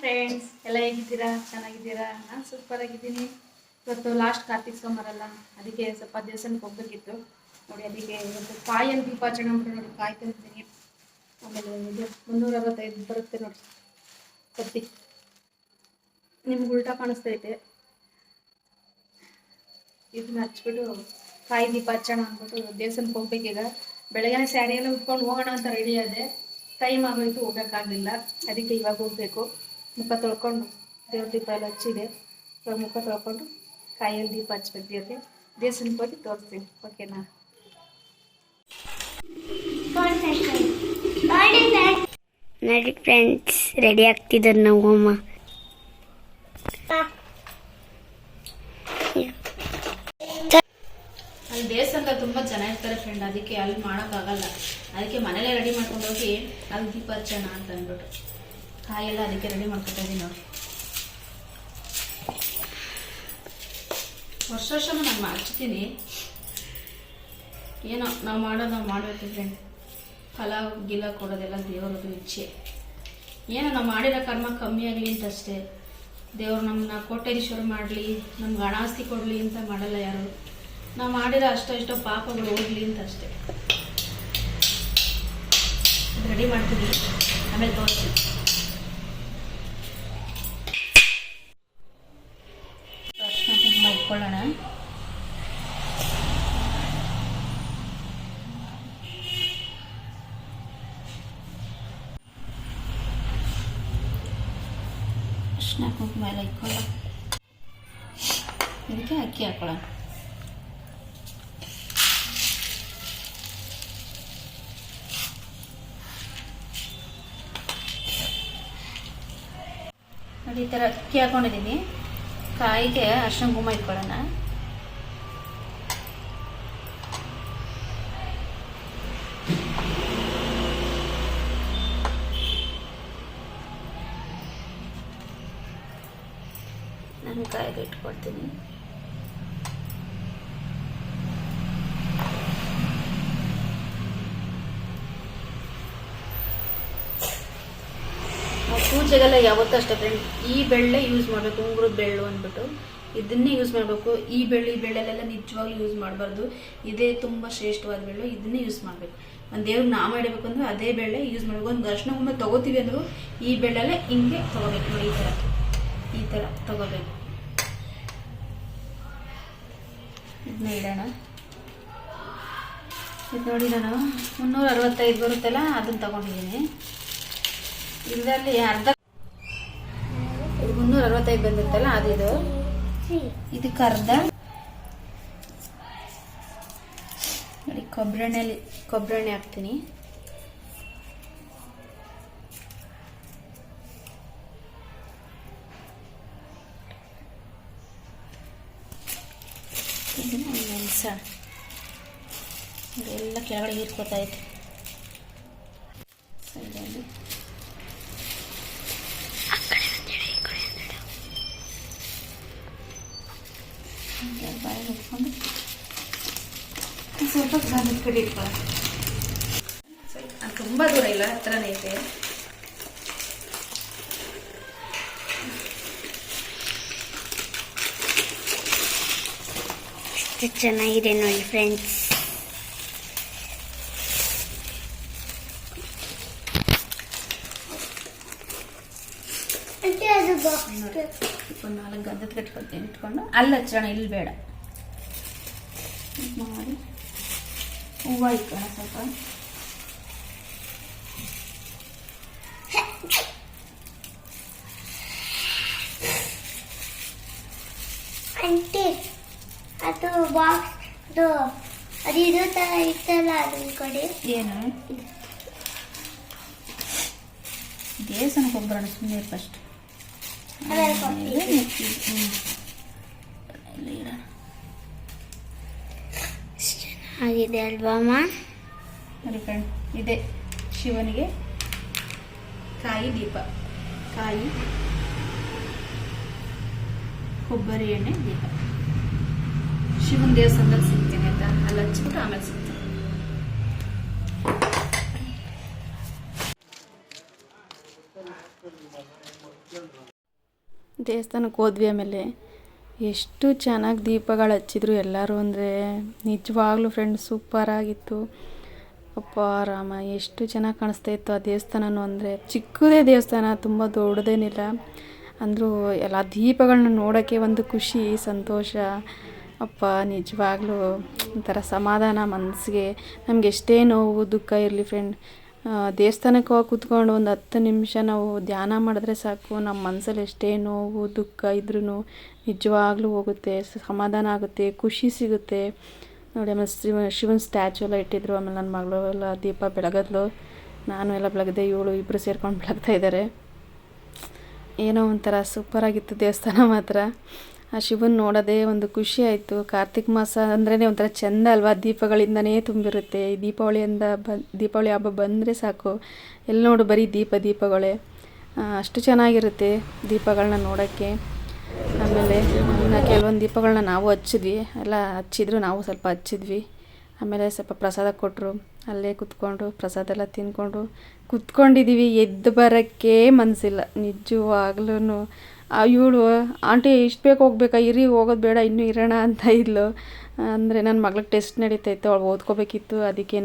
Friends, ಎಲ್ಲ ಹೇಗಿದ್ದೀರಾ? ಚೆನ್ನಾಗಿದ್ದೀರಾ? ನಾನು ಸೂಪರ್ ಆಗಿದ್ದೀನಿ. ಇವತ್ತು ಲಾಸ್ಟ್ ಕಾರ್ತಿಕ್ ಸೋಮವಾರ ಅಲ್ಲ, ಅದಕ್ಕೆ ಸ್ವಲ್ಪ ದೇವಸ್ಥಾನಕ್ಕೆ ಹೋಗ್ಬೇಕಿತ್ತು ನೋಡಿ. ಅದಕ್ಕೆ ಇವತ್ತು ಕಾಯಲ್ಲಿ ದೀಪಾಚರಣೆ ಮಾಡಿ ನೋಡಿ, ಕಾಯಿ ತಂದಿದ್ದೀನಿ. ಆಮೇಲೆ ಇದು 365 ಬರುತ್ತೆ ನೋಡಿ ಕತ್ತಿ. ನಿಮ್ಗೆ ಉಲ್ಟಾ ಕಾಣಿಸ್ತೈತೆ. ಇದನ್ನ ಹಚ್ಬಿಟ್ಟು ಕಾಯಿ ದೀಪಾಚರಣೆ ಅಂದ್ಬಿಟ್ಟು ದೇವಸ್ಥಾನಕ್ಕೆ ಹೋಗ್ಬೇಕೀಗ. ಬೆಳಗ್ಗೆ ಸ್ಯಾರಿ ಎಲ್ಲ ಉಟ್ಕೊಂಡು ಹೋಗೋಣ ಅಂತ ರೆಡಿ ಆದೆ. ಟೈಮ್ ಆಗೋಯ್ತು, ಹೋಗೋಕ್ಕಾಗಲಿಲ್ಲ. ಅದಕ್ಕೆ ಇವಾಗ ಹೋಗ್ಬೇಕು. ಮುಖ ತೊಳ್ಕೊಂಡು ದೇವ್ರ ದೀಪ ಎಲ್ಲ ಹಚ್ಚಿದೆ. ಇವಾಗ ಮುಖ ತೊಳ್ಕೊಂಡು ಕಾಯಲ್ಲಿ ದೀಪ ಹಚ್ಬೇಕು. ದೇವಸ್ಥಾನಕ್ಕೆ ಹೋಗಿ ತೋರಿಸ್ತೀನಿ, ಓಕೆನಾ? ನೋಡಿ ಫ್ರೆಂಡ್ಸ್, ರೆಡಿ ಆಗ್ತಿದ್ದಾರೆ ನಾವು ಅಮ್ಮ. ಅಲ್ಲಿ ದೇವಸ್ಥಾನದ ತುಂಬ ಜನ ಇರ್ತಾರೆ ಫ್ರೆಂಡ್, ಅದಕ್ಕೆ ಅಲ್ಲಿ ಮಾಡೋಕ್ಕಾಗಲ್ಲ. ಅದಕ್ಕೆ ಮನೇಲೆ ರೆಡಿ ಮಾಡ್ಕೊಂಡು ಹೋಗಿ ಅಲ್ಲಿ ದೀಪ ಹಚ್ಚೋಣ ಅಂತ ಅಂದ್ಬಿಟ್ಟು ಕಾಯೆಲ್ಲ ಅದಕ್ಕೆ ರೆಡಿ ಮಾಡ್ಕೊತಾ ಇದ್ದೀನಿ ನೋಡಿ. ವರ್ಷ ನಾನು ಹಚ್ತೀನಿ. ಏನೋ ನಾವು ಮಾಡಬೇಕು ಫ್ರೆಂಡ್. ಫಲ ಗಿಲ ಕೊಡೋದೆಲ್ಲ ದೇವರದು ಇಚ್ಛೆ. ಏನೋ ನಾವು ಮಾಡಿರೋ ಕರ್ಮ ಕಮ್ಮಿ ಆಗಲಿ ಅಂತ ಅಷ್ಟೇ. ದೇವ್ರು ನಮ್ಮನ್ನ ಕೋಟ್ಯಾಧೀಶ್ವರ ಮಾಡಲಿ, ನಮ್ಗೆ ಹಣಾಸ್ತಿ ಕೊಡಲಿ ಅಂತ ಮಾಡಲ್ಲ ಯಾರು. ನಾವು ಮಾಡಿರೋ ಅಷ್ಟೋ ಪಾಪಗಳು ಹೋಗ್ಲಿ ಅಂತ ಅಷ್ಟೇ. ರೆಡಿ ಮಾಡ್ತೀನಿ, ಆಮೇಲೆ ತೋರಿಸ್ತೀನಿ. ಅರ್ಶಿನ ಕುಂಕುಮ ಇಟ್ಕೊಳ್ಳೋಣ. ಅರ್ಶಿನ ಕುಂಕುಮ ಎಲ್ಲ ಇಟ್ಕೊಳ್ಳೋಣ. ಇದಕ್ಕೆ ಅಕ್ಕಿ ಹಾಕೊಳ್ಳೋಣ. ನೋಡಿ, ಈ ಥರ ಅಕ್ಕಿ ಹಾಕೊಂಡಿದ್ದೀನಿ. ಕಾಯಿಗೆ ಅರ್ಶಿನ ಕುಂಕುಮ ಇಟ್ಕೊಳ್ಳೋಣ. ನಾನು ಕಾಯಿಗೆ ಇಟ್ಕೊಡ್ತೀನಿ. ಪೂಜೆಗೆಲ್ಲ ಯಾವತ್ತೂ ಅಷ್ಟೇ ಫ್ರೆಂಡ್, ಈ ಬೆಳ್ಳೆ ಯೂಸ್ ಮಾಡಬೇಕು. ಉಂಗುರದ ಬೆಳ್ಳು ಅಂದ್ಬಿಟ್ಟು ಇದನ್ನೇ ಯೂಸ್ ಮಾಡಬೇಕು. ಈ ಬೆಳ್ಳೆಲ್ಲ ನಿಜವಾಗ್ಲೂ ಯೂಸ್ ಮಾಡಬಾರ್ದು. ಇದೇ ತುಂಬ ಶ್ರೇಷ್ಠವಾದ ಬೆಳ್ಳು, ಇದನ್ನೇ ಯೂಸ್ ಮಾಡಬೇಕು. ಒಂದು ದೇವ್ರಿಗೆ ನಾಮ ಇಡಬೇಕು ಅಂದ್ರೆ ಅದೇ ಬೆಳ್ಳೆ ಯೂಸ್ ಮಾಡಬೇಕು. ಒಂದು ಅರ್ಶಿನ ಕುಂಕುಮ ತೊಗೋತೀವಿ ಅಂದರೂ ಈ ಬೆಳ್ಳೆಲ್ಲೇ ಹಿಂಗೆ ತೊಗೋಬೇಕು ನೋಡಿ. ಈ ಥರ ತೊಗೋಬೇಕು. ಇದನ್ನ ಇಡೋಣ. ಇದು ನೋಡಿ, ನಾನು 365 ಬರುತ್ತಲ್ಲ ಅದನ್ನು ತಗೊಂಡಿದ್ದೀನಿ. ಇದರಲ್ಲಿ ಅರ್ಧ 365 ಬಂದಿರುತ್ತಲ್ಲ ಅದಿದು. ಇದಕ್ಕೆ ಅರ್ಧ ನೋಡಿ ಕೊಬ್ಬರಿ ಹಾಕ್ತೀನಿ. ಇದನ್ನ ನೆನೆಸೋಣ. ಎಲ್ಲ ಕೆಳಗಡೆ ಹೀರ್ಕೋತಾ ಇತ್ತು. ಸೈಡಲ್ಲಿ ಬಾಯಿ ಹಿಡ್ಕೊಂಡು ಸ್ವಲ್ಪ ಗಂಧದ ಕಡೆ ಇಟ್ಕೊಳ್ಳ. ತುಂಬ ದೂರ ಇಲ್ಲ, ಹತ್ರನೇ ಐತೆ. ಎಷ್ಟು ಚೆನ್ನಾಗಿದೆ ನೋಡಿ ಫ್ರೆಂಡ್ಸ್. ಒಂದು 4 ಗಂಧದ ಕಟ್ಕೊಳ್ತೀನಿ. ಇಟ್ಕೊಂಡು ಅಲ್ಲಿ ಹಚ್ಚೋಣ, ಇಲ್ಲಿ ಬೇಡ. ಮಾಡಿ ಹೂವು ಇಟ್ಕೋಣ ಸ್ವಲ್ಪ. ಆಂಟಿ, ಅದು ಬಾಕ್ಸ್ ಅದು ಇದು ಥರ ಇತ್ತಲ್ಲ, ಅದನ್ನ ಕೊಡಿ. ಏನು ದೇವಸ್ಥಾನಕ್ಕೆ ಹೋಗ್ಬರೋಣ, ಸುಮ್ಮನೆ ಫಸ್ಟ್. ಆಗಿದೆ ಅಲ್ವಾ ಅಮ್ಮ? ನೋಡಿ ಫ್ರೆಂಡ್, ಇದೆ ಶಿವನಿಗೆ ಕಾಯಿ ದೀಪ. ಕಾಯಿ, ಕೊಬ್ಬರಿ ಎಣ್ಣೆ ದೀಪ. ಶಿವನ ದೇವಸ್ಥಾನದಲ್ಲಿ ಸಿಗ್ತೀನಿ ಆಯ್ತಾ, ಅಲ್ಲಿ ಹಚ್ಬಿಟ್ಟು ಆಮೇಲೆ ಸಿಗ್ತೀನಿ. Gracias. ದೇವಸ್ಥಾನಕ್ಕೆ ಹೋದ್ವಿ. ಆಮೇಲೆ ಎಷ್ಟು ಚೆನ್ನಾಗಿ ದೀಪಗಳು ಹಚ್ಚಿದ್ರು ಎಲ್ಲರೂ, ಅಂದರೆ ನಿಜವಾಗ್ಲೂ ಫ್ರೆಂಡ್ ಸೂಪರಾಗಿತ್ತು. ಅಪ್ಪ ರಾಮ, ಎಷ್ಟು ಚೆನ್ನಾಗಿ ಕಾಣಿಸ್ತಾ ಇತ್ತು ಆ ದೇವಸ್ಥಾನನೂ. ಅಂದರೆ ಚಿಕ್ಕದೇ ದೇವಸ್ಥಾನ, ತುಂಬ ದೊಡ್ಡದೇನಿಲ್ಲ ಅಂದರೂ ಎಲ್ಲ ದೀಪಗಳನ್ನ ನೋಡೋಕ್ಕೆ ಒಂದು ಖುಷಿ, ಸಂತೋಷ. ಅಪ್ಪ ನಿಜವಾಗ್ಲೂ ಒಂಥರ ಸಮಾಧಾನ ಮನಸ್ಸಿಗೆ. ನಮ್ಗೆ ಎಷ್ಟೇ ನೋವು ದುಃಖ ಇರಲಿ ಫ್ರೆಂಡ್, ದೇವಸ್ಥಾನಕ್ಕೆ ಹೋಗಿ ಕೂತ್ಕೊಂಡು ಒಂದು 10 ನಿಮಿಷ ನಾವು ಧ್ಯಾನ ಮಾಡಿದ್ರೆ ಸಾಕು, ನಮ್ಮ ಮನಸ್ಸಲ್ಲಿ ಎಷ್ಟೇ ನೋವು ದುಃಖ ಇದ್ರೂ ನಿಜವಾಗ್ಲೂ ಹೋಗುತ್ತೆ, ಸಮಾಧಾನ ಆಗುತ್ತೆ, ಖುಷಿ ಸಿಗುತ್ತೆ ನೋಡಿ. ಆಮೇಲೆ ಶಿವನ ಸ್ಟ್ಯಾಚು ಎಲ್ಲ ಇಟ್ಟಿದ್ರು. ಆಮೇಲೆ ನನ್ನ ಮಗಳು ಎಲ್ಲ ದೀಪ ಬೆಳಗದ್ಲು, ನಾನು ಎಲ್ಲ ಬೆಳಗ್ದೆ, ಇಬ್ಬರು ಸೇರ್ಕೊಂಡು ಬೆಳಗ್ತಾ ಇದ್ದಾರೆ. ಏನೋ ಒಂಥರ ಸೂಪರಾಗಿತ್ತು ದೇವಸ್ಥಾನ ಮಾತ್ರ. ಆ ಶಿವನ ನೋಡೋದೇ ಒಂದು ಖುಷಿ ಆಯಿತು. ಕಾರ್ತಿಕ್ ಮಾಸ ಅಂದ್ರೇ ಒಂಥರ ಚೆಂದ ಅಲ್ವಾ, ದೀಪಗಳಿಂದನೇ ತುಂಬಿರುತ್ತೆ. ಈ ದೀಪಾವಳಿ ಹಬ್ಬ ಬಂದರೆ ಸಾಕು, ಎಲ್ಲಿ ನೋಡು ಬರೀ ದೀಪಗಳೇ, ಅಷ್ಟು ಚೆನ್ನಾಗಿರುತ್ತೆ ದೀಪಗಳನ್ನ ನೋಡೋಕ್ಕೆ. ಆಮೇಲೆ ಇನ್ನು ಕೆಲವೊಂದು ದೀಪಗಳನ್ನ ನಾವು ಹಚ್ಚಿದ್ವಿ, ಎಲ್ಲ ಹಚ್ಚಿದ್ರು, ನಾವು ಸ್ವಲ್ಪ ಹಚ್ಚಿದ್ವಿ. ಆಮೇಲೆ ಸ್ವಲ್ಪ ಪ್ರಸಾದ ಕೊಟ್ಟರು, ಅಲ್ಲೇ ಕುತ್ಕೊಂಡು ಪ್ರಸಾದ ಎಲ್ಲ ತಿಂದ್ಕೊಂಡು ಕುತ್ಕೊಂಡಿದ್ದೀವಿ. ಎದ್ದು ಬರೋಕ್ಕೆ ಮನಸ್ಸಿಲ್ಲ ನಿಜವಾಗ್ಲೂ. ಇವಳು ಆಂಟಿ ಇಷ್ಟು ಬೇಗ ಹೋಗ್ಬೇಕಾ, ಇರಿ ಹೋಗೋದು ಬೇಡ ಇನ್ನೂ ಇರೋಣ ಅಂತ ಇದ್ಲು. ಅಂದರೆ ನನ್ನ ಮಗಳಿಗೆ ಟೆಸ್ಟ್ ನಡೀತಾಯಿತ್ತು, ಅವಳು ಓದ್ಕೋಬೇಕಿತ್ತು, ಅದಕ್ಕೇ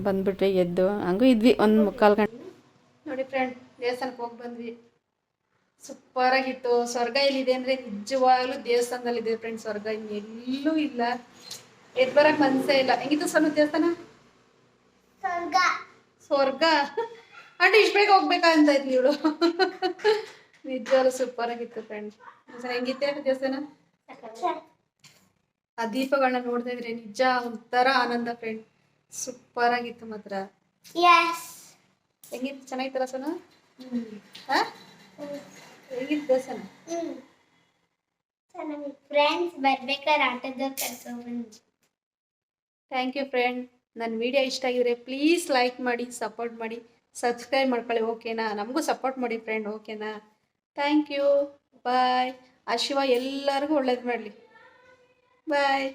ಬಂದುಬಿಟ್ವಿ ಎದ್ದು. ಹಂಗೂ ಇದ್ವಿ ಒಂದು 3/4 ಗಂಟೆ ನೋಡಿ ಫ್ರೆಂಡ್. ದೇವಸ್ಥಾನಕ್ಕೆ ಹೋಗಿ ಬಂದ್ವಿ, ಸೂಪರಾಗಿತ್ತು. ಸ್ವರ್ಗ ಎಲ್ಲಿದೆ ಅಂದರೆ ನಿಜವಾಗ್ಲೂ ದೇವಸ್ಥಾನದಲ್ಲಿದೆ ಫ್ರೆಂಡ್, ಸ್ವರ್ಗ ಇನ್ನೆಲ್ಲೂ ಇಲ್ಲ. ಎದ್ದು ಬರೋಕ್ಕೆ ಮನಸ್ಸೇ ಇಲ್ಲ. ಹೆಂಗಿತ್ತು ಸಣ್ಣ ದೇವಸ್ಥಾನ? ಸ್ವರ್ಗ ಆಂಟಿ ಇಷ್ಟು ಬೇಗ ಹೋಗ್ಬೇಕಾ ಅಂತ ಇದ್ಲಿ ಇವಳು. ನಿಜವಾಗ್ಲೂ ಸೂಪರಾಗಿತ್ತು ಫ್ರೆಂಡ್. ಹೆಂಗಿತ್ತೆ ದೇವಸ್ಥಾನ? ಆ ದೀಪಗಳನ್ನ ನೋಡ್ತಾ ಇದ್ರೆ ನಿಜ ಒಂಥರ ಆನಂದ ಫ್ರೆಂಡ್, ಸೂಪರಾಗಿತ್ತು ಮಾತ್ರ. ಹೆಂಗಿತ್ತು? ಚೆನ್ನಾಗಿತ್ತಲ್ಲ ಸೋನು? ಹೇಗಿತ್ತು ದೇವಸ್ಥಾನ? ಫ್ರೆಂಡ್ಸ್ ಬರ್ಬೇಕಾದ್ರೆ ಆಟೋದವ್ರು ಕರ್ಕೊಂಡ್ಬಂದು. Thank you friend. ನನ್ನ ವಿಡಿಯೋ ಇಷ್ಟ ಆಗಿದ್ರೆ ಪ್ಲೀಸ್ ಲೈಕ್ ಮಾಡಿ, ಸಪೋರ್ಟ್ ಮಾಡಿ, ಸಬ್ಸ್ಕ್ರೈಬ್ ಮಾಡ್ಕೊಳ್ಳಿ, ಓಕೆನಾ? ನಮಗೂ ಸಪೋರ್ಟ್ ಮಾಡಿ ಫ್ರೆಂಡ್, ಓಕೆನಾ? Thank you, bye. ಆ ಶಿವ ಎಲ್ಲರಿಗೂ ಒಳ್ಳೇದು ಮಾಡಲಿ. ಬಾಯ್.